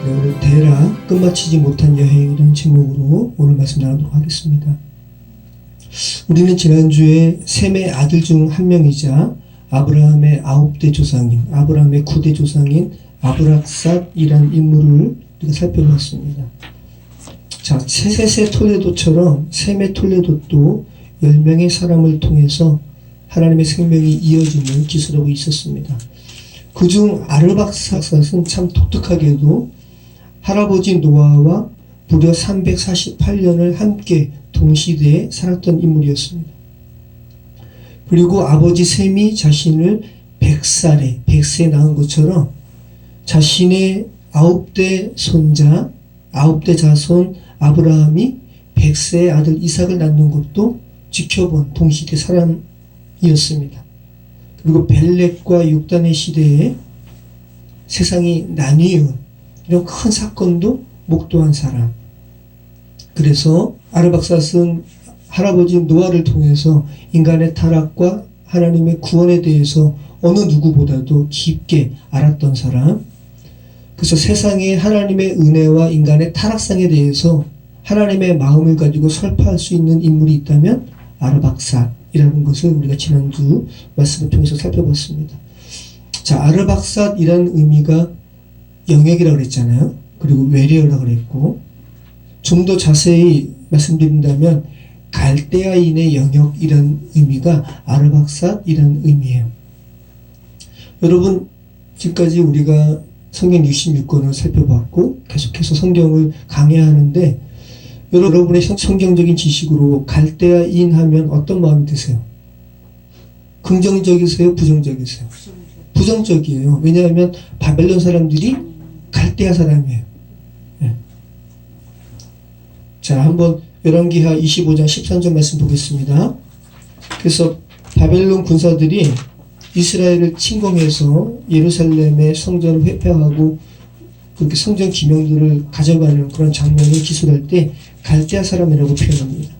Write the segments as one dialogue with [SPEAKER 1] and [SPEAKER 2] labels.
[SPEAKER 1] 네, 오늘 대라 끝마치지 못한 여행이라는 제목으로 오늘 말씀 나누도록 하겠습니다. 우리는 지난주에 셈의 아들 중 한 명이자 아브라함의 9대 조상인, 아브라함의 9대 조상인 아브락삿이란 인물을 우리가 살펴봤습니다. 자, 셋의 톨레도처럼 셈의 톨레도도 10명의 사람을 통해서 하나님의 생명이 이어지는 기술하고 있었습니다. 그중 아르박삿은 참 독특하게도 할아버지 노아와 무려 348년을 함께 동시대에 살았던 인물이었습니다. 그리고 아버지 셈이 자신을 100세에 낳은 것처럼 자신의 9대 손자, 9대 자손 아브라함이 100세의 아들 이삭을 낳는 것도 지켜본 동시대 사람이었습니다. 그리고 벨렉과 욕단의 시대에 세상이 나뉘은 이런 큰 사건도 목도한 사람. 그래서 아르박삿은 할아버지 노아를 통해서 인간의 타락과 하나님의 구원에 대해서 어느 누구보다도 깊게 알았던 사람. 그래서 세상에 하나님의 은혜와 인간의 타락상에 대해서 하나님의 마음을 가지고 설파할 수 있는 인물이 있다면 아르박삿이라는 것을 우리가 지난주 말씀을 통해서 살펴봤습니다. 자, 아르박삿이라는 의미가 영역이라고 그랬잖아요. 그리고 외래어라고 그랬고, 좀 더 자세히 말씀드린다면 갈대아인의 영역이라는 의미가 아르박삿이라는 의미예요. 여러분, 지금까지 우리가 성경 66권을 살펴봤고 계속해서 성경을 강해하는데, 여러분의 성경적인 지식으로 갈대아인 하면 어떤 마음이 드세요? 긍정적이세요? 부정적이세요? 부정적이에요. 왜냐하면 바벨론 사람들이 갈대아 사람이에요. 네. 자, 한번 열왕기하 25장 13절 말씀 보겠습니다. 그래서 바벨론 군사들이 이스라엘을 침공해서 예루살렘의 성전을 회폐하고 그렇게 성전 기명들을 가져가는 그런 장면을 기술할 때 갈대아 사람이라고 표현합니다.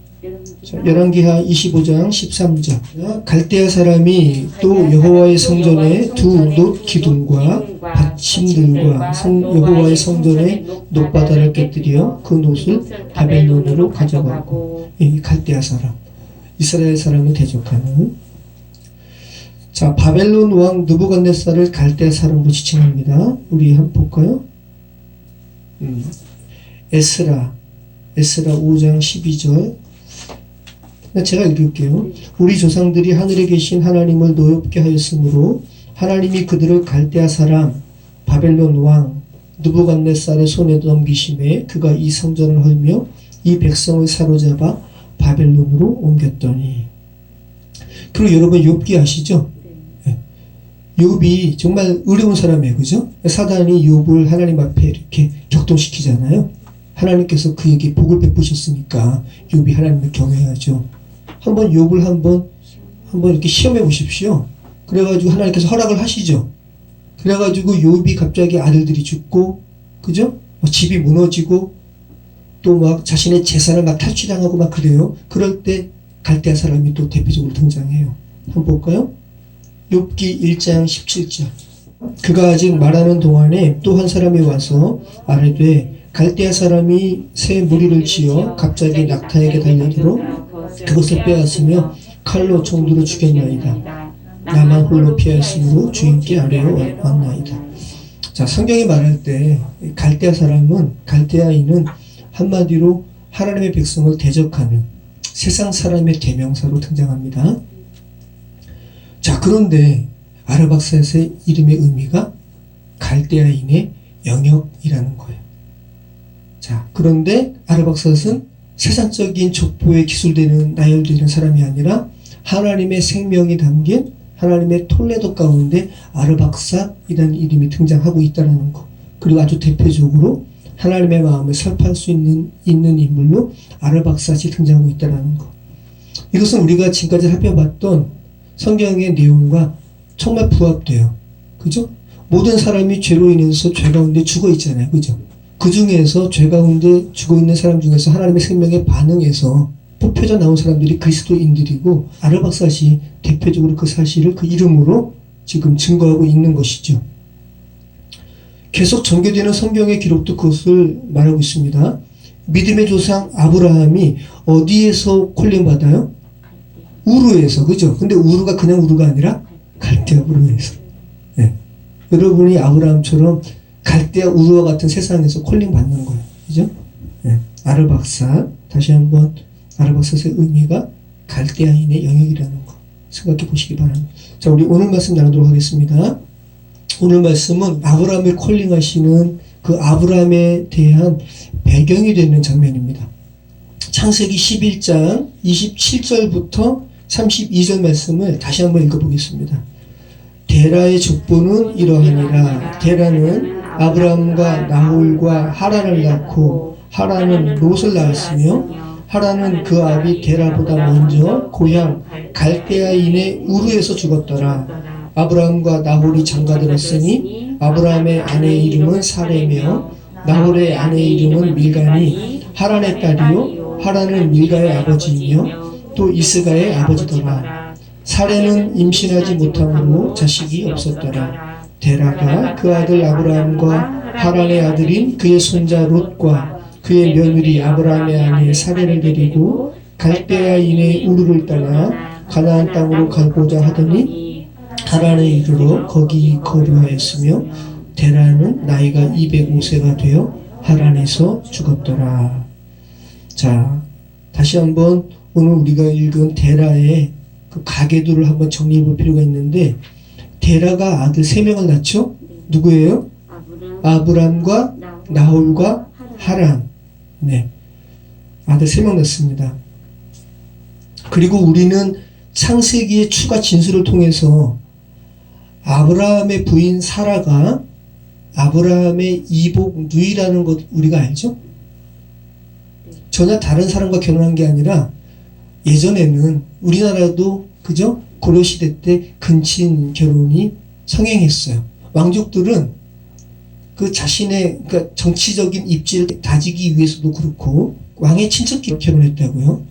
[SPEAKER 1] 자, 열왕기하 25장 13절. 갈대아 사람이 또 여호와의 성전에 두 놋 기둥과 받침들과 여호와의 성전의 놋바다를 깨뜨려 그 놋을 바벨론으로 가져가고. 이 갈대아 사람, 이스라엘 사람을 대적하는. 자, 바벨론 왕 느부갓네살을 갈대아 사람으로 지칭합니다. 우리 한번 볼까요? 에스라 5장 12절. 제가 읽을게요. 우리 조상들이 하늘에 계신 하나님을 노엽게 하였으므로 하나님이 그들을 갈대아 사람 바벨론 왕 느부갓네살의 손에 넘기심에 그가 이 성전을 헐며 이 백성을 사로잡아 바벨론으로 옮겼더니. 그리고 여러분 욥기 아시죠? 욥이 정말 어려운 사람이에요. 그죠? 사단이 욥을 하나님 앞에 이렇게 격동시키잖아요. 하나님께서 그에게 복을 베푸셨으니까 욥이 하나님을 경외하죠. 한번 욥을 한번 이렇게 시험해 보십시오. 그래가지고 하나님께서 허락을 하시죠. 그래가지고 욥이 갑자기 아들들이 죽고, 그죠? 집이 무너지고, 또 막 자신의 재산을 막 탈취당하고 막 그래요. 그럴 때 갈대아 사람이 또 대표적으로 등장해요. 한번 볼까요? 욥기 1장 17절. 그가 아직 말하는 동안에 또 한 사람이 와서 아뢰되 갈대아 사람이 새 무리를 지어 갑자기 낙타에게 달려들어 그것을 빼앗으며 칼로 총두로 죽였나이다. 나만 홀로 피하였으므로 주인께 아뢰어 왔나이다. 자, 성경이 말할 때 갈대아 사람은, 갈대아인은 한마디로 하나님의 백성을 대적하는 세상 사람의 대명사로 등장합니다. 자, 그런데 아르박삿의 이름의 의미가 갈대아인의 영역이라는 거예요. 자, 그런데 아르박삿은 세상적인 족보에 기술되는 나열되는 사람이 아니라 하나님의 생명이 담긴 하나님의 톨레도 가운데 아르박삿이라는 이름이 등장하고 있다는 것. 그리고 아주 대표적으로 하나님의 마음을 설파할 수 있는 인물로 아르박삿이 등장하고 있다는 것. 이것은 우리가 지금까지 살펴봤던 성경의 내용과 정말 부합돼요. 그죠? 모든 사람이 죄로 인해서 죄 가운데 죽어 있잖아요. 그죠? 그 중에서 죄 가운데 죽어 있는 사람 중에서 하나님의 생명에 반응해서 뽑혀져 나온 사람들이 그리스도인들이고, 아르박삿이 대표적으로 그 사실을 그 이름으로 지금 증거하고 있는 것이죠. 계속 전개되는 성경의 기록도 그것을 말하고 있습니다. 믿음의 조상 아브라함이 어디에서 콜링받아요? 우르에서, 그죠? 근데 우르가 그냥 우르가 아니라 갈대아 우르에서. 네. 여러분이 아브라함처럼 갈대아 우르와 같은 세상에서 콜링받는 거예요. 그죠? 네. 아르박사, 다시 한번 아르박사의 의미가 갈대아인의 영역이라는 거 생각해 보시기 바랍니다. 자, 우리 오늘 말씀 나누도록 하겠습니다. 오늘 말씀은 아브라함을 콜링하시는 그 아브라함에 대한 배경이 되는 장면입니다. 창세기 11장 27절부터 32절 말씀을 다시 한번 읽어보겠습니다. 데라의 족보는 이러하니라. 데라는 아브라함과 나홀과 하란을 낳고 하란은 롯을 낳았으며 하란은 그 아비 데라보다 먼저 고향 갈대아인의 우르에서 죽었더라. 아브라함과 나홀이 장가들었으니 아브라함의 아내의 이름은 사레며 나홀의 아내의 이름은 밀가니 하란의 딸이요 하란은 밀가의 아버지이며 또 이스가의 아버지더라. 사레는 임신하지 못함으로 자식이 없었더라. 데라가 그 아들 아브라함과 하란의 아들인 그의 손자 롯과 그의 며느리 아브라함의 아내 사레를 데리고 갈대아인의 우르를 떠나 가나안 땅으로 가고자 하더니 하란에 이르러 거기 거류하였으며 데라는 나이가 205세가 되어 하란에서 죽었더라. 자, 다시 한번 오늘 우리가 읽은 데라의 그 가계도를 한번 정리해 볼 필요가 있는데, 데라가 아들 3명을 낳죠? 누구예요? 아브람과 나홀과 하란. 네. 아들 3명 낳습니다. 그리고 우리는 창세기의 추가 진술을 통해서 아브라함의 부인 사라가 아브라함의 이복 누이라는 것 우리가 알죠? 전혀 다른 사람과 결혼한 게 아니라 예전에는 우리나라도 그죠? 고려시대 때 근친 결혼이 성행했어요. 왕족들은 그 자신의 그러니까 정치적인 입지를 다지기 위해서도 그렇고 왕의 친척끼리 결혼했다고요.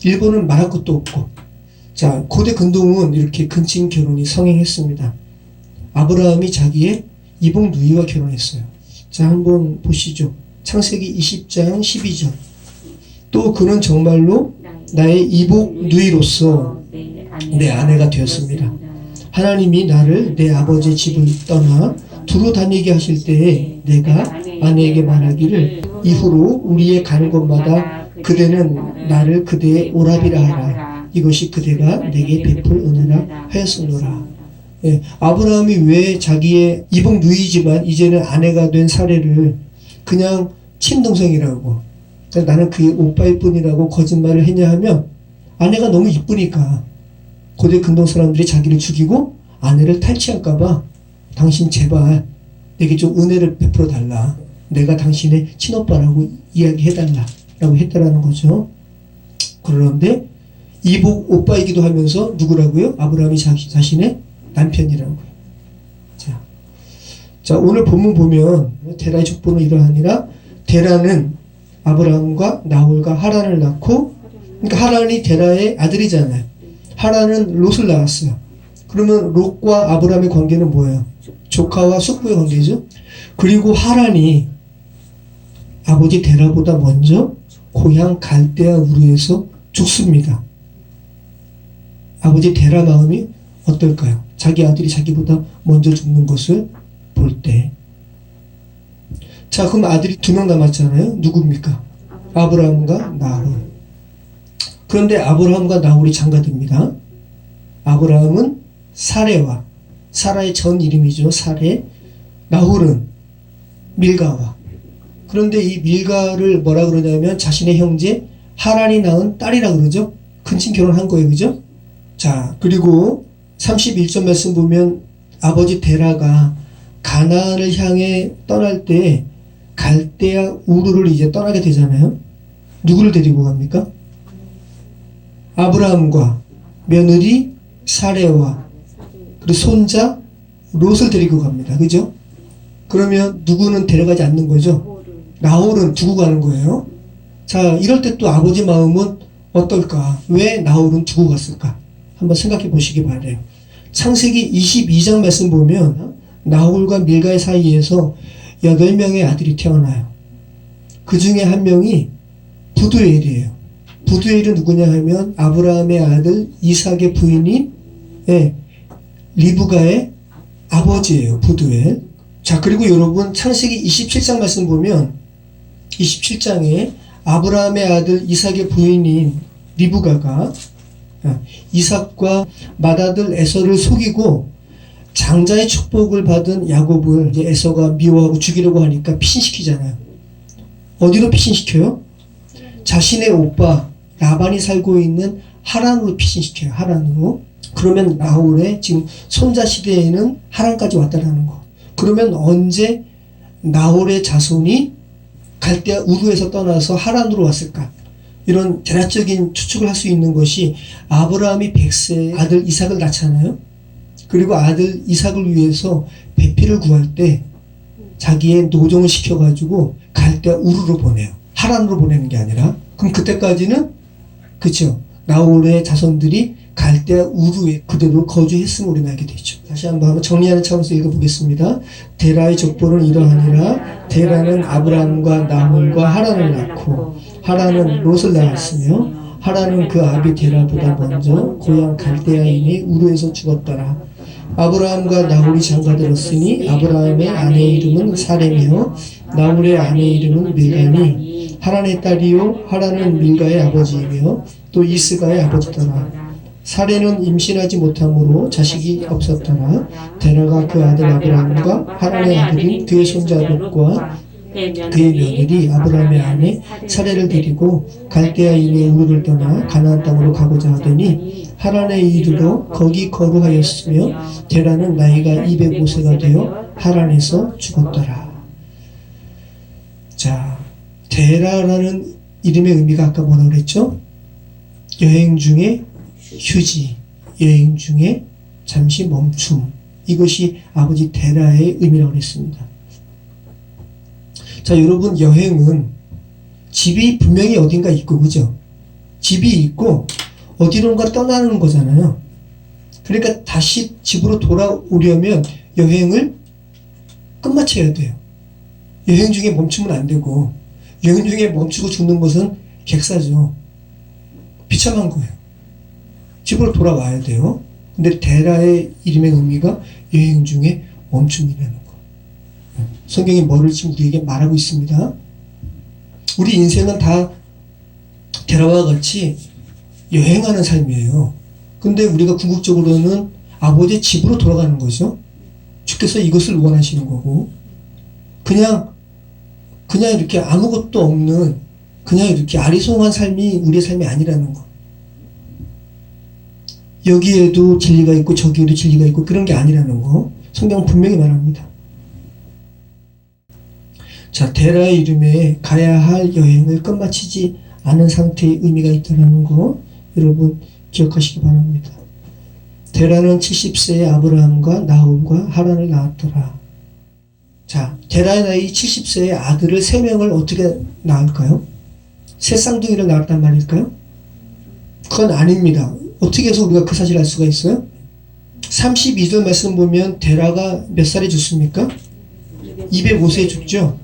[SPEAKER 1] 일본은 말할 것도 없고. 자, 고대 근동은 이렇게 근친 결혼이 성행했습니다. 아브라함이 자기의 이복 누이와 결혼했어요. 자, 한번 보시죠. 창세기 20장 12절. 또 그는 정말로 나의 이복 누이로서 내 아내가 되었습니다. 하나님이 나를 내 아버지의 집을 떠나 두루 다니게 하실 때에 내가 아내에게 말하기를 이후로 우리의 가는 곳마다 그대는 나를 그대의 오라비라 하라. 이것이 그대가 내게 베풀 은혜라 하였으노라. 예, 아브라함이 왜 자기의 이복 누이지만 이제는 아내가 된 사례를 그냥 친동생이라고 나는 그의 오빠일 뿐이라고 거짓말을 했냐 하면 아내가 너무 이쁘니까 고대 근동 사람들이 자기를 죽이고 아내를 탈취할까봐 당신 제발 내게 좀 은혜를 베풀어 달라. 내가 당신의 친오빠라고 이야기해달라 라고 했다라는 거죠. 그런데 이복 오빠이기도 하면서 누구라고요? 아브라함이 자신의 남편이라고요. 자, 오늘 본문 보면 데라의 족보는 이러하니라. 데라는 아브라함과 나홀과 하란을 낳고, 그러니까 하란이 데라의 아들이잖아요. 하란은 롯을 낳았어요. 그러면 롯과 아브라함의 관계는 뭐예요? 조카와 숙부의 관계죠. 그리고 하란이 아버지 데라보다 먼저 고향 갈대아 우르에서 죽습니다. 아버지 데라 마음이 어떨까요? 자기 아들이 자기보다 먼저 죽는 것을 볼 때. 자, 그럼 아들이 2명 남았잖아요. 누굽니까? 아브라함과 나홀. 그런데 아브라함과 나홀이 장가듭니다. 아브라함은 사레와, 사라의 전 이름이죠. 사레. 나홀은 밀가와. 그런데 이 밀가를 뭐라 그러냐면 자신의 형제 하란이 낳은 딸이라 그러죠. 근친 결혼한 거예요. 그죠? 자, 그리고 31절 말씀 보면 아버지 데라가 가나안을 향해 떠날 때 갈대아 우르를 이제 떠나게 되잖아요. 누구를 데리고 갑니까? 아브라함과 며느리 사레와 그리고 손자 롯을 데리고 갑니다. 그죠? 그러면 누구는 데려가지 않는 거죠? 나홀은 두고 가는 거예요. 자, 이럴 때 또 아버지 마음은 어떨까? 왜 나홀은 두고 갔을까? 한번 생각해 보시기 바래요. 창세기 22장 말씀 보면 나홀과 밀가의 사이에서 8명의 아들이 태어나요. 그 중에 한 명이 부두엘이에요. 부두엘은 누구냐 하면 아브라함의 아들 이삭의 부인인 리브가의 아버지예요. 부두엘. 자, 그리고 여러분 창세기 27장 말씀 보면 27장에 아브라함의 아들 이삭의 부인인 리브가가 이삭과 맏아들 에서를 속이고 장자의 축복을 받은 야곱을 이제 에서가 미워하고 죽이려고 하니까 피신시키잖아요. 어디로 피신시켜요? 자신의 오빠 라반이 살고 있는 하란으로 피신시켜요. 하란으로. 그러면 나홀의 지금 손자 시대에는 하란까지 왔다라는 거. 그러면 언제 나홀의 자손이 갈대아 우르에서 떠나서 하란으로 왔을까? 이런 대략적인 추측을 할 수 있는 것이 아브라함이 100세의 아들 이삭을 낳잖아요. 그리고 아들 이삭을 위해서 배필을 구할 때 자기의 노종을 시켜가지고 갈대아 우르로 보내요. 하란으로 보내는 게 아니라. 그럼 그때까지는 그쵸, 나홀의 자손들이 갈대아 우르에 그대로 거주했음을 우리는 알게 되죠. 다시 한번 정리하는 차원에서 읽어보겠습니다. 데라의 족보는 이러하니라. 데라는 아브라함과 나홀과 하란을 낳고 하란은 롯을 낳았으며 하란은 그 아비 데라보다 먼저 고향 갈대아인의 우르에서 죽었더라. 아브라함과 나홀이 장가들었으니 아브라함의 아내 이름은 사레며 나홀의 아내 이름은 밀가니 하란의 딸이요 하란은 밀가의 아버지이며 또 이스가의 아버지더라. 사레는 임신하지 못함으로 자식이 없었더라. 데라가 그 아들 아브라함과 하란의 아들인 그의 손자 롯과 그의 며느리 아브라함의 아내 사레를 데리고 갈대아인의 우르를 떠나 가나안 땅으로 가고자 하더니 하란에 이르러 거기 거류하였으며 데라는 나이가 205세가 되어 하란에서 죽었더라. 자, 데라라는 이름의 의미가 아까 뭐라고 그랬죠? 여행 중에 휴지, 여행 중에 잠시 멈춤. 이것이 아버지 데라의 의미라고 했습니다. 자, 여러분, 여행은 집이 분명히 어딘가 있고, 그죠? 집이 있고 어디론가 떠나는 거잖아요. 그러니까 다시 집으로 돌아오려면 여행을 끝마쳐야 돼요. 여행 중에 멈추면 안 되고, 여행 중에 멈추고 죽는 것은 객사죠. 비참한 거예요. 집으로 돌아와야 돼요. 근데 데라의 이름의 의미가 여행 중에 멈춤이라는 거. 성경이 뭐를 지금 우리에게 말하고 있습니다. 우리 인생은 다 데라와 같이 여행하는 삶이에요. 근데 우리가 궁극적으로는 아버지의 집으로 돌아가는 거죠. 주께서 이것을 원하시는 거고, 그냥 이렇게 아무것도 없는, 그냥 이렇게 아리송한 삶이 우리의 삶이 아니라는 거. 여기에도 진리가 있고 저기에도 진리가 있고 그런 게 아니라는 거. 성경은 분명히 말합니다. 자, 데라의 이름에 가야 할 여행을 끝마치지 않은 상태의 의미가 있다는 거 여러분 기억하시기 바랍니다. 데라는 70세의 아브라함과 나홀과 하란을 낳았더라. 자, 데라의 나이 70세의 아들을 3명을 어떻게 낳을까요? 새 쌍둥이를 낳았단 말일까요? 그건 아닙니다. 어떻게 해서 우리가 그 사실을 알 수가 있어요? 32절 말씀 보면 데라가 몇 살에 죽습니까? 205세에 죽죠.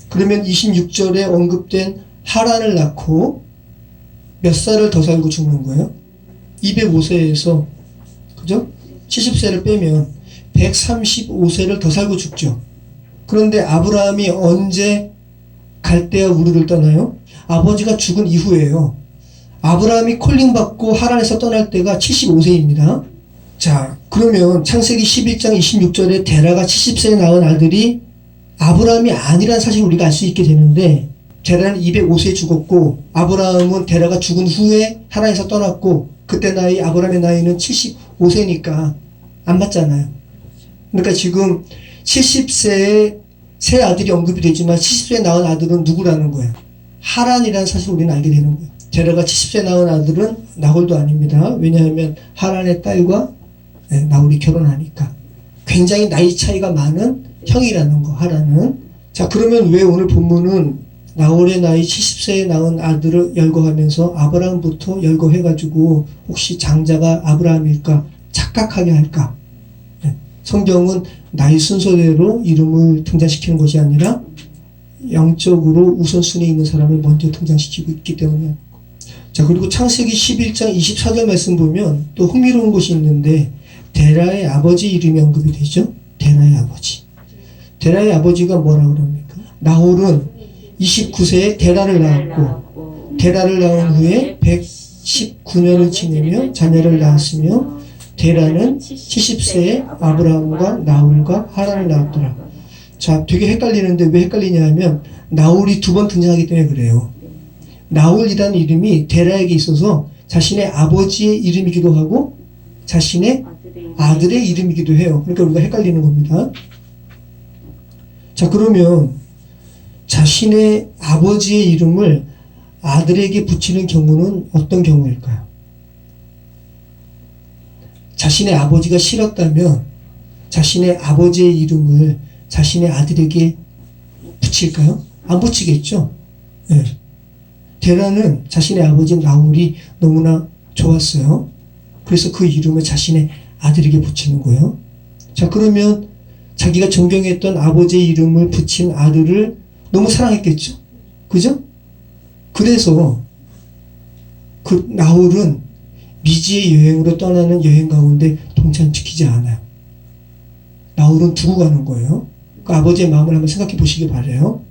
[SPEAKER 1] 그러면 26절에 언급된 하란을 낳고 몇 살을 더 살고 죽는 거예요? 205세에서 그죠? 70세를 빼면 135세를 더 살고 죽죠. 그런데 아브라함이 언제 갈대아 우르를 떠나요? 아버지가 죽은 이후에요. 아브라함이 콜링받고 하란에서 떠날 때가 75세입니다. 자, 그러면 창세기 11장 26절에 데라가 70세에 낳은 아들이 아브라함이 아니란 사실을 우리가 알 수 있게 되는데, 데라는 205세에 죽었고 아브라함은 데라가 죽은 후에 하란에서 떠났고, 그때 아브라함의 나이는 75세니까 안 맞잖아요. 그러니까 지금 70세에 새 아들이 언급이 되지만 70세에 낳은 아들은 누구라는 거예요? 하란이라는 사실을 우리는 알게 되는 거예요. 데라가 70세에 낳은 아들은 나홀도 아닙니다. 왜냐하면 하란의 딸과 나홀이 결혼하니까. 굉장히 나이 차이가 많은 형이라는 거, 하란은. 자, 그러면 왜 오늘 본문은 나홀의 나이 70세에 낳은 아들을 열거하면서 아브라함부터 열거해가지고 혹시 장자가 아브라함일까 착각하게 할까? 성경은 나이 순서대로 이름을 등장시키는 것이 아니라 영적으로 우선순위에 있는 사람을 먼저 등장시키고 있기 때문에. 자, 그리고 창세기 11장 24절 말씀 보면 또 흥미로운 것이 있는데 데라의 아버지 이름이 언급이 되죠. 데라의 아버지. 데라의 아버지가 뭐라 그럽니까? 나홀은 29세에 데라를 낳았고 데라를 낳은 후에 119년을 지내며 자녀를 낳았으며 데라는 70세에 아브라함과 나홀과 하란을 낳았더라. 자, 되게 헷갈리는데 왜 헷갈리냐 하면 나홀이 두 번 등장하기 때문에 그래요. 나홀이라는 이름이 데라에게 있어서 자신의 아버지의 이름이기도 하고 자신의 아들의 이름이기도 해요. 그러니까 우리가 헷갈리는 겁니다. 자, 그러면 자신의 아버지의 이름을 아들에게 붙이는 경우는 어떤 경우일까요? 자신의 아버지가 싫었다면 자신의 아버지의 이름을 자신의 아들에게 붙일까요? 안 붙이겠죠? 네. 데라는 자신의 아버지 나홀이 너무나 좋았어요. 그래서 그 이름을 자신의 아들에게 붙이는 거예요. 자, 그러면 자기가 존경했던 아버지의 이름을 붙인 아들을 너무 사랑했겠죠? 그죠? 그래서 그 나홀은 미지의 여행으로 떠나는 여행 가운데 동참시키지 않아요. 나홀은 두고 가는 거예요. 그 아버지의 마음을 한번 생각해 보시기 바라요.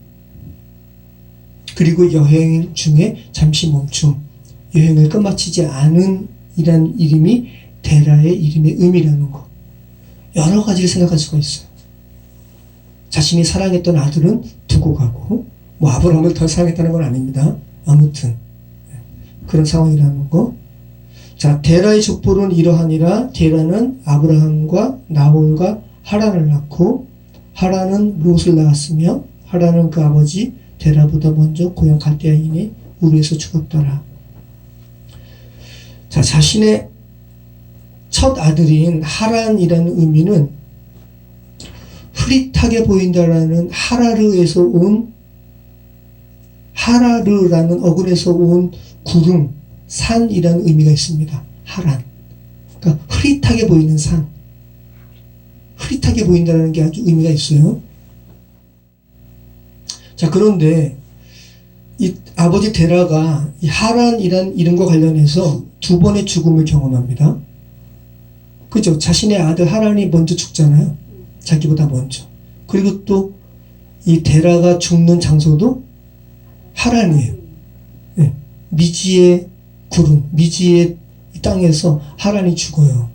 [SPEAKER 1] 그리고 여행 중에 잠시 멈춤, 여행을 끝마치지 않은 이란 이름이 데라의 이름의 의미라는 거. 여러 가지를 생각할 수가 있어요. 자신이 사랑했던 아들은 두고 가고, 뭐 아브라함을 더 사랑했다는 건 아닙니다. 아무튼 그런 상황이라는 거. 자, 데라의 족보는 이러하니라. 데라는 아브라함과 나홀과 하란을 낳고 하란은 롯을 낳았으며 하란은 그 아버지 데라보다 먼저 고향 갈대아인의 우르에서 죽었더라. 자, 자신의 첫 아들인 하란이라는 의미는 흐릿하게 보인다라는 하라르에서 온 하라르라는 어근에서 온 구름, 산이라는 의미가 있습니다. 하란. 그러니까 흐릿하게 보이는 산. 흐릿하게 보인다는 게 아주 의미가 있어요. 자, 그런데 이 아버지 데라가 이 하란이란 이름과 관련해서 두 번의 죽음을 경험합니다. 그죠? 자신의 아들 하란이 먼저 죽잖아요. 자기보다 먼저. 그리고 또 이 데라가 죽는 장소도 하란이에요. 네. 미지의 구름, 미지의 땅에서 하란이 죽어요.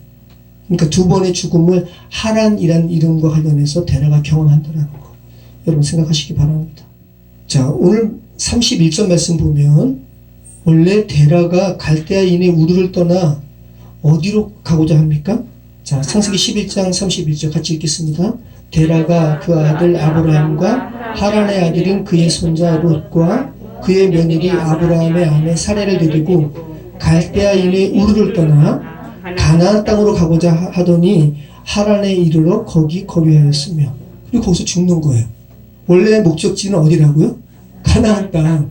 [SPEAKER 1] 그러니까 두 번의 죽음을 하란이란 이름과 관련해서 데라가 경험한다는 거. 여러분 생각하시기 바랍니다. 자, 오늘 31절 말씀 보면 원래 데라가 갈대아인의 우르를 떠나 어디로 가고자 합니까? 자, 창세기 11장 31절 같이 읽겠습니다. 데라가 그 아들 아브라함과 하란의 아들인 그의 손자 롯과 그의 며느리 아브라함의 아내 사레를 데리고 갈대아인의 우르를 떠나 가나안 땅으로 가고자 하더니 하란에 이르러 거기 거류하였으며, 그리고 거기서 죽는 거예요. 원래 목적지는 어디라고요? 가나안 땅.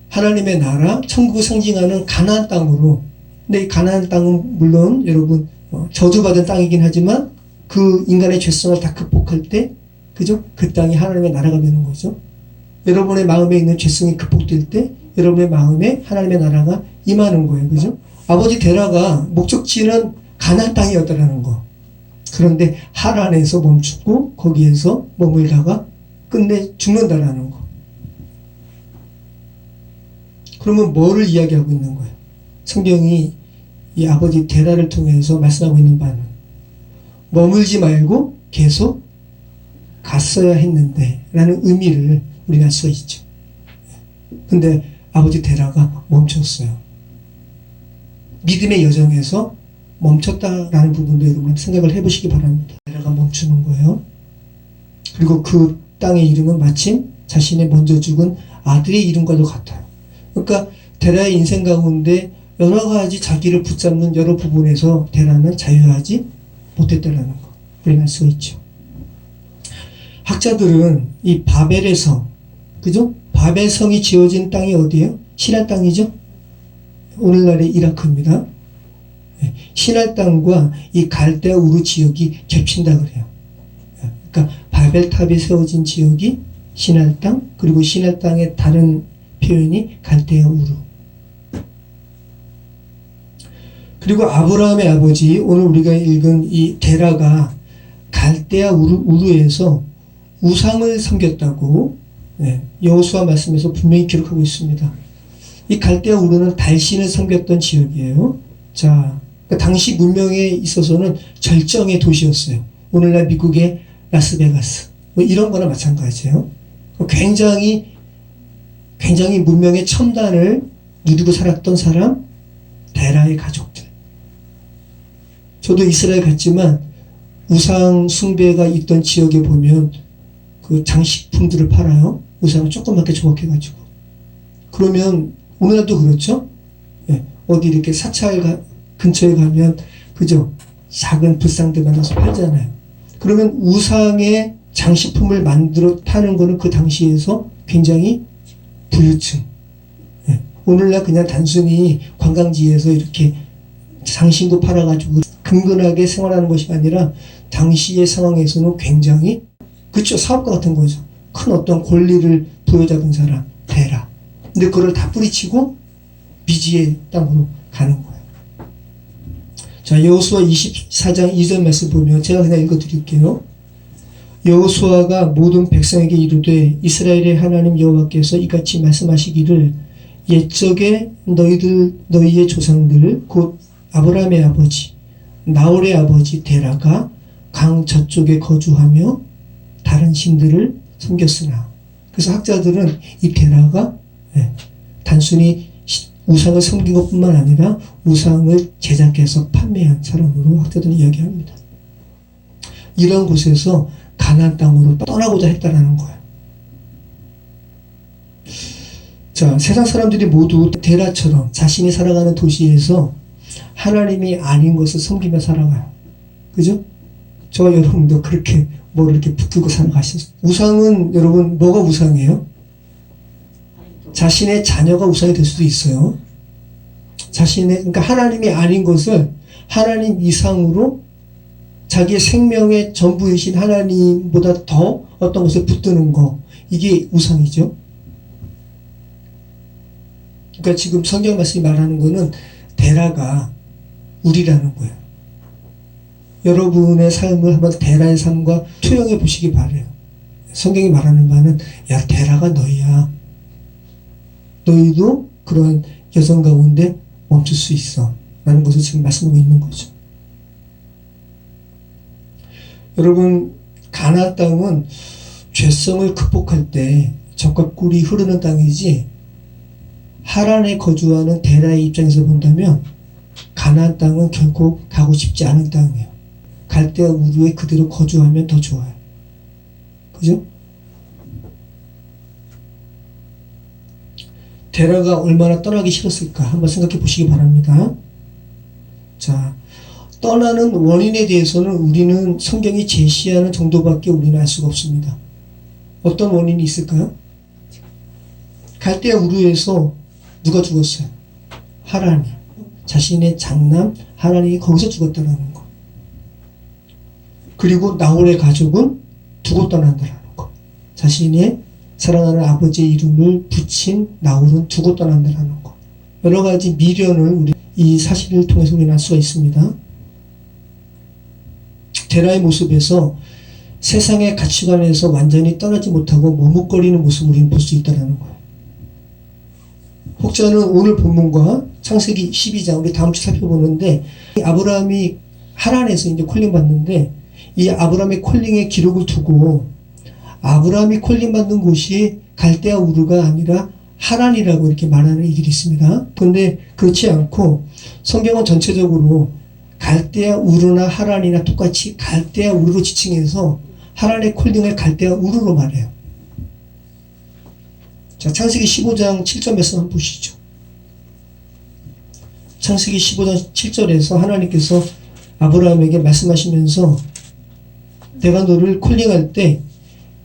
[SPEAKER 1] 하나님의 나라, 천국을 상징하는 가나안 땅으로. 근데 이 가나안 땅은 물론 여러분 저주받은 땅이긴 하지만 그 인간의 죄성을 다 극복할 때, 그죠? 그 땅이 하나님의 나라가 되는 거죠. 여러분의 마음에 있는 죄성이 극복될 때 여러분의 마음에 하나님의 나라가 임하는 거예요. 그죠? 아버지 데라가 목적지는 가나안 땅이었다라는 거. 그런데 하란에서 멈추고 거기에서 머물다가 끝내 죽는다라는 거. 그러면 뭐를 이야기하고 있는 거예요? 성경이 이 아버지 데라를 통해서 말씀하고 있는 바는 머물지 말고 계속 갔어야 했는데 라는 의미를 우리가 알 수가 있죠. 근데 아버지 데라가 멈췄어요. 믿음의 여정에서 멈췄다라는 부분도 여러분 생각을 해보시기 바랍니다. 데라가 멈추는 거예요. 그리고 그 땅의 이름은 마침 자신의 먼저 죽은 아들의 이름과도 같아요. 그러니까 데라의 인생 가운데 여러 가지 자기를 붙잡는 여러 부분에서 데라는 자유하지 못했다라는 거 우리가 알 수가 있죠. 학자들은 이 바벨의 성, 그죠? 바벨 성이 지어진 땅이 어디예요? 시리아 땅이죠? 오늘날의 이라크입니다. 시날 땅과 이 갈대아 우르 지역이 겹친다 그래요. 그러니까 바벨탑이 세워진 지역이 시날 땅, 그리고 시날 땅의 다른 표현이 갈대아 우르. 그리고 아브라함의 아버지, 오늘 우리가 읽은 이 데라가 갈대아 우르에서 우상을 섬겼다고 여호수아 말씀에서 분명히 기록하고 있습니다. 이 갈대아 우르는 달신을 섬겼던 지역이에요. 자, 그러니까 당시 문명에 있어서는 절정의 도시였어요. 오늘날 미국의 라스베가스 뭐 이런 거나 마찬가지예요. 굉장히 문명의 첨단을 누리고 살았던 사람, 데라의 가족들. 저도 이스라엘 갔지만 우상 숭배가 있던 지역에 보면 그 장식품들을 팔아요. 우상을 조그맣게 조각해가지고. 그러면 오늘날도 그렇죠. 어디 이렇게 사찰 근처에 가면 그죠? 작은 불상들 만들어서 팔잖아요. 그러면 우상의 장식품을 만들어 파는 거는 그 당시에서 굉장히 부유층. 오늘날 그냥 단순히 관광지에서 이렇게 장신구 팔아가지고 근근하게 생활하는 것이 아니라 당시의 상황에서는 굉장히 그쵸, 사업가 같은 거죠. 큰 어떤 권리를 부여잡은 사람, 데라. 근데 그걸 다 뿌리치고 미지의 땅으로 가는 거예요. 자, 여호수아 24장 2절 말씀 보면 제가 그냥 읽어드릴게요. 여호수아가 모든 백성에게 이르되 이스라엘의 하나님 여호와께서 이같이 말씀하시기를 옛적에 너희의 조상들 곧 아브라함의 아버지 나홀의 아버지 데라가 강 저쪽에 거주하며 다른 신들을 섬겼으나. 그래서 학자들은 이 데라가 단순히 우상을 섬긴 것뿐만 아니라 우상을 제작해서 판매한 사람으로 학자들은 이야기합니다. 이런 곳에서 가나안 땅으로 떠나고자 했다라는 거예요. 자, 세상 사람들이 모두 데라처럼 자신이 살아가는 도시에서 하나님이 아닌 것을 섬기며 살아가요. 그죠? 저와 여러분도 그렇게 뭐를 이렇게 붙들고 살아가셨어요. 우상은 여러분 뭐가 우상이에요? 자신의 자녀가 우상이 될 수도 있어요. 그러니까 하나님이 아닌 것을 하나님 이상으로 자기의 생명의 전부이신 하나님보다 더 어떤 것을 붙드는 거, 이게 우상이죠. 그러니까 지금 성경 말씀이 말하는 거는 데라가 우리라는 거예요. 여러분의 삶을 한번 데라의 삶과 투영해 보시기 바래요. 성경이 말하는 바는 야, 데라가 너희야. 너희도 그런 여정 가운데 멈출 수 있어 라는 것을 지금 말씀하고 있는 거죠. 여러분, 가나안 땅은 죄성을 극복할 때 젖과 꿀이 흐르는 땅이지, 하란에 거주하는 데라의 입장에서 본다면 가나안 땅은 결코 가고 싶지 않은 땅이에요. 갈대아 우르에 그대로 거주하면 더 좋아요. 그죠? 데라가 얼마나 떠나기 싫었을까 한번 생각해 보시기 바랍니다. 자, 떠나는 원인에 대해서는 우리는 성경이 제시하는 정도밖에 우리는 알 수가 없습니다. 어떤 원인이 있을까요? 갈대아 우르에서 누가 죽었어요? 하란이. 자신의 장남 하란이 거기서 죽었다는 거. 그리고 나홀의 가족은 두고 떠난다는 거. 자신의 사랑하는 아버지의 이름을 붙인 나홀은 두고 떠난다는 거. 여러 가지 미련을 우리 이 사실을 통해서 우리는 알 수가 있습니다. 데라의 모습에서 세상의 가치관에서 완전히 떠나지 못하고 머뭇거리는 모습을 우리는 볼 수 있다는 거예요. 혹자는 오늘 본문과 창세기 12장 우리 다음 주 살펴보는데, 아브라함이 하란에서 이제 콜링 받는데, 이 아브라함의 콜링의 기록을 두고 아브라함이 콜링 받는 곳이 갈대아 우르가 아니라 하란이라고 이렇게 말하는 이들이 있습니다. 그런데 그렇지 않고 성경은 전체적으로 갈대아 우르나 하란이나 똑같이 갈대아 우르로 지칭해서 하란의 콜링을 갈대아 우르로 말해요. 자, 창세기 15장 7절 말씀 한번 보시죠. 창세기 15장 7절에서 하나님께서 아브라함에게 말씀하시면서 내가 너를 콜링할 때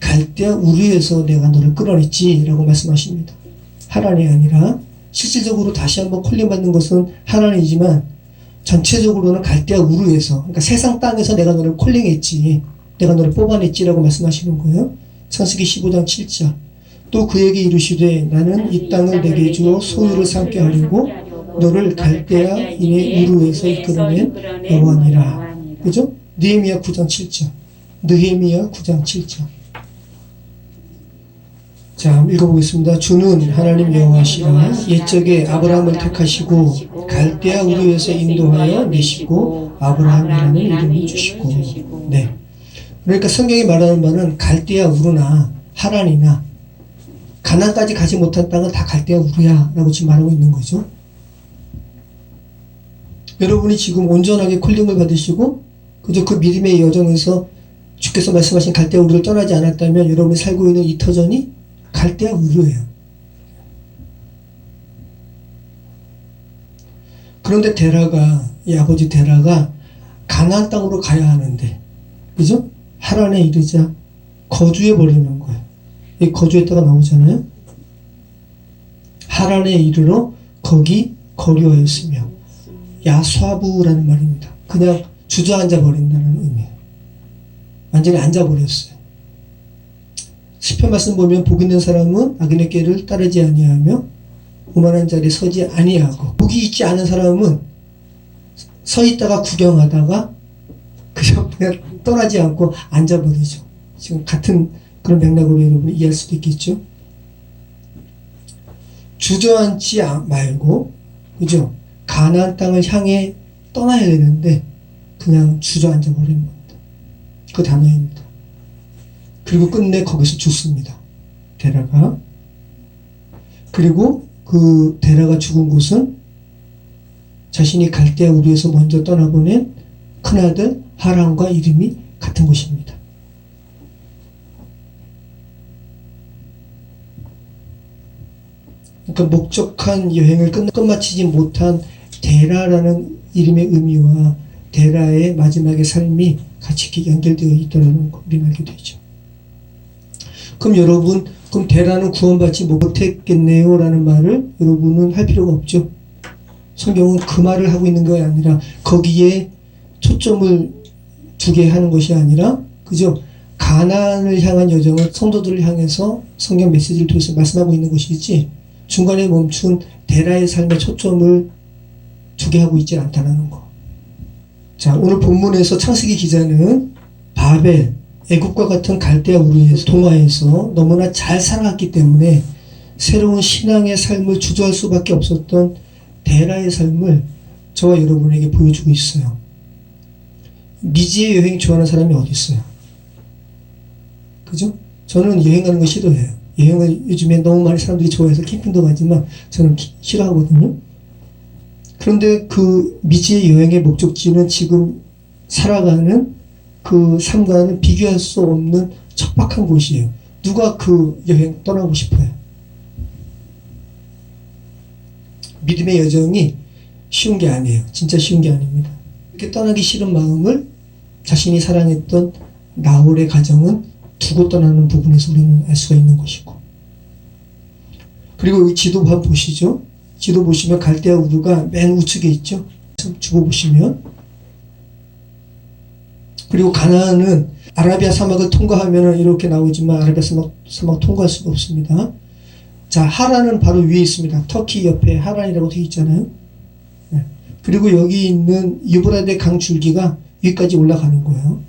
[SPEAKER 1] 갈대아 우르에서 내가 너를 끌어냈지 라고 말씀하십니다. 하란이 아니라 실질적으로 다시 한번 콜링 받는 것은 하란이지만 전체적으로는 갈대아 우르에서, 그러니까 세상 땅에서 내가 너를 콜링했지, 내가 너를 뽑아냈지라고 말씀하시는 거예요. 창세기 15장 7절. 또 그에게 이르시되 나는 이 땅을 내게 주어 소유를 삼게 하려고 너를 갈대아 인의 우르에서 이끌어낸 여호와니라. 그죠? 느헤미야 9장 7절. 느헤미야 9장 7절. 자, 읽어보겠습니다. 주는 하나님 여호와시라. 옛적에 아브라함을 택하시고 갈대아 우르에서 인도하여 내시고 아브라함이라는 이름을 주시고. 네. 그러니까 성경이 말하는 바는 갈대아 우르나 하란이나 가나안까지 가지 못한 땅은 다 갈대아 우르야 라고 지금 말하고 있는 거죠. 여러분이 지금 온전하게 콜링을 받으시고 그저 그 믿음의 여정에서 주께서 말씀하신 갈대아 우르를 떠나지 않았다면 여러분이 살고 있는 이 터전이 갈대아 우르예요. 그런데 데라가, 이 아버지 데라가 가나안 땅으로 가야 하는데, 그죠? 하란에 이르자 거주해 버리는 거예요. 이 거주했다가 나오잖아요. 하란에 이르러 거기 거류하였으며, 야수아부라는 말입니다. 그냥 주저앉아 버린다는 의미예요. 완전히 앉아버렸어요. 시편 말씀 보면 복 있는 사람은 악인의 길을 따르지 아니하며 오만한 자리에 서지 아니하고, 복이 있지 않은 사람은 서 있다가 구경하다가 그냥 떠나지 않고 앉아버리죠. 지금 같은 그런 맥락으로 여러분이 이해할 수도 있겠죠. 주저앉지 말고, 그죠? 가나안 땅을 향해 떠나야 되는데 그냥 주저앉아 버리는 겁니다. 그 단어입니다. 그리고 끝내 거기서 죽습니다. 데라가. 그리고 그 데라가 죽은 곳은 자신이 갈대아 우르에서 먼저 떠나보낸 큰아들 하란과 이름이 같은 곳입니다. 그러니까 목적한 여행을 끝마치지 못한 데라라는 이름의 의미와 데라의 마지막의 삶이 같이 이렇게 연결되어 있다는 걸 우리는 알게 되죠. 그럼 여러분, 그럼 데라는 구원받지 못했겠네요 라는 말을 여러분은 할 필요가 없죠. 성경은 그 말을 하고 있는 게 아니라 거기에 초점을 두게 하는 것이 아니라, 그죠? 가나안을 향한 여정을 성도들을 향해서 성경 메시지를 통해서 말씀하고 있는 것이지 중간에 멈춘 데라의 삶에 초점을 두게 하고 있지 않다는 거. 자, 오늘 본문에서 창세기 기자는 바벨, 애국과 같은 갈대아 우르에서 동화에서 너무나 잘 살아갔기 때문에 새로운 신앙의 삶을 주저할 수밖에 없었던 데라의 삶을 저와 여러분에게 보여주고 있어요. 미지의 여행 좋아하는 사람이 어디 있어요? 그죠? 저는 여행하는 거 싫어해요. 여행을 요즘에 너무 많은 사람들이 좋아해서 캠핑도 가지만 저는 싫어하거든요. 그런데 그 미지의 여행의 목적지는 지금 살아가는 그 삶과는 비교할 수 없는 척박한 곳이에요. 누가 그 여행 떠나고 싶어요? 믿음의 여정이 쉬운 게 아니에요. 진짜 쉬운 게 아닙니다. 이렇게 떠나기 싫은 마음을 자신이 사랑했던 나홀의 가정은 두고 떠나는 부분에서 우리는 알 수가 있는 것이고, 그리고 여기 지도 한번 보시죠. 지도 보시면 갈대아 우르가 맨 우측에 있죠. 주보 보시면. 그리고 가나안은 아라비아 사막을 통과하면 이렇게 나오지만 아라비아 사막 통과할 수가 없습니다. 자, 하란은 바로 위에 있습니다. 터키 옆에 하란이라고 되어 있잖아요. 네. 그리고 여기 있는 유브라데 강 줄기가 위까지 올라가는 거예요.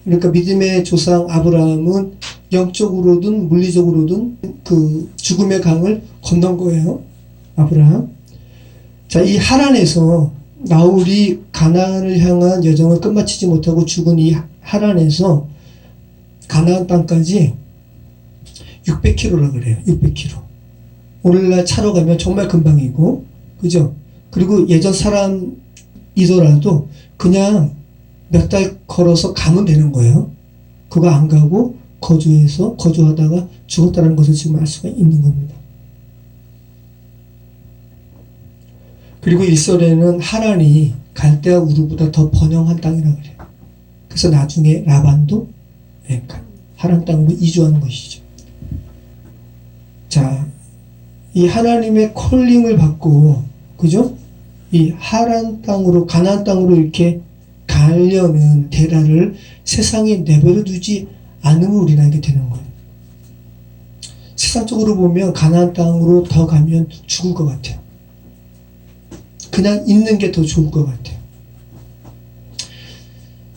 [SPEAKER 1] 그러니까 믿음의 조상 아브라함은 영적으로든 물리적으로든 그 죽음의 강을 건넌 거예요. 아브라함. 자, 이 하란에서 나홀이 가나안을 향한 여정을 끝마치지 못하고 죽은 이 하란에서 가나안 땅까지 600km라 그래요. 600km. 오늘날 차로 가면 정말 금방이고, 그죠? 그리고 예전 사람이더라도 그냥 몇 달 걸어서 가면 되는 거예요. 그거 안 가고 거주하다가 죽었다는 것을 지금 알 수가 있는 겁니다. 그리고 일설에는 하란이 갈대아 우르보다 더 번영한 땅이라고 그래요. 그래서 나중에 라반도 하란 땅으로 이주하는 것이죠. 자, 이 하나님의 콜링을 받고, 그죠? 이 하란 땅으로 가나안 땅으로 이렇게 가려는 데라를 세상에 내버려 두지 않으면 우리는 알게 되는 거예요. 세상적으로 보면 가나안 땅으로 더 가면 죽을 것 같아요. 그냥 있는 게 더 좋을 것 같아요.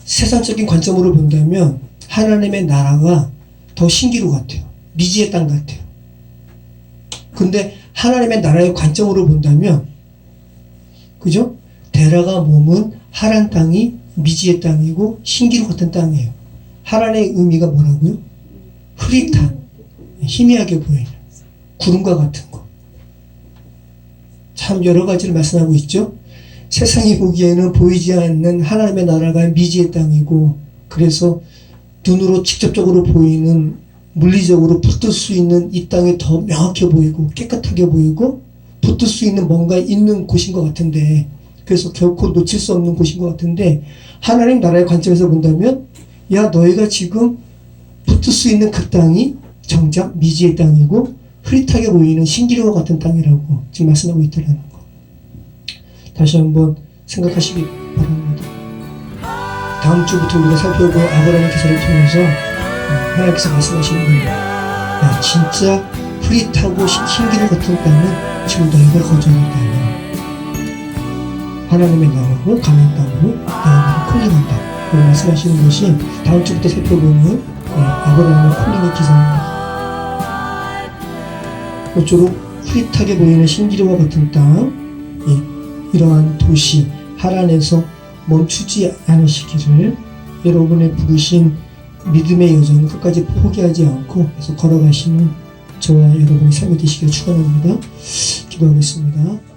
[SPEAKER 1] 세상적인 관점으로 본다면 하나님의 나라가 더 신기루 같아요. 미지의 땅 같아요. 근데 하나님의 나라의 관점으로 본다면, 그죠? 데라가 몸은 하란 땅이 미지의 땅이고 신기루 같은 땅이에요. 하란의 의미가 뭐라고요? 흐릿한, 희미하게 보이는 구름과 같은 거. 참 여러 가지를 말씀하고 있죠. 세상이 보기에는 보이지 않는 하나님의 나라가 미지의 땅이고, 그래서 눈으로 직접적으로 보이는, 물리적으로 붙을 수 있는 이 땅이 더 명확해 보이고 깨끗하게 보이고 붙을 수 있는 뭔가 있는 곳인 것 같은데, 그래서 결코 놓칠 수 없는 곳인 것 같은데, 하나님 나라의 관점에서 본다면 야, 너희가 지금 붙을 수 있는 그 땅이 정작 미지의 땅이고 흐릿하게 보이는 신기루와 같은 땅이라고 지금 말씀하고 있다는 거. 다시 한번 생각하시기 바랍니다. 다음 주부터 우리가 살펴볼 아브라함의 기사를 통해서 하나님께서 말씀하시는 거예요. 야, 진짜 흐릿하고 신기루 같은 땅은 지금 너희가 거주하는 땅이야. 하나님의 나라로 가나안 땅으로 내가 너를 콜링한다. 그런 말씀하시는 것이 다음 주부터 살펴보는 아브라함의 콜링의 기사입니다. 모쪼록 흐릿하게 보이는 신기루와 같은 땅, 이러한 도시 하란에서 멈추지 않으시기를, 여러분의 부르신 믿음의 여정을 끝까지 포기하지 않고 계속 걸어가시는 저와 여러분의 삶이 되시기를 축원합니다. 기도하겠습니다.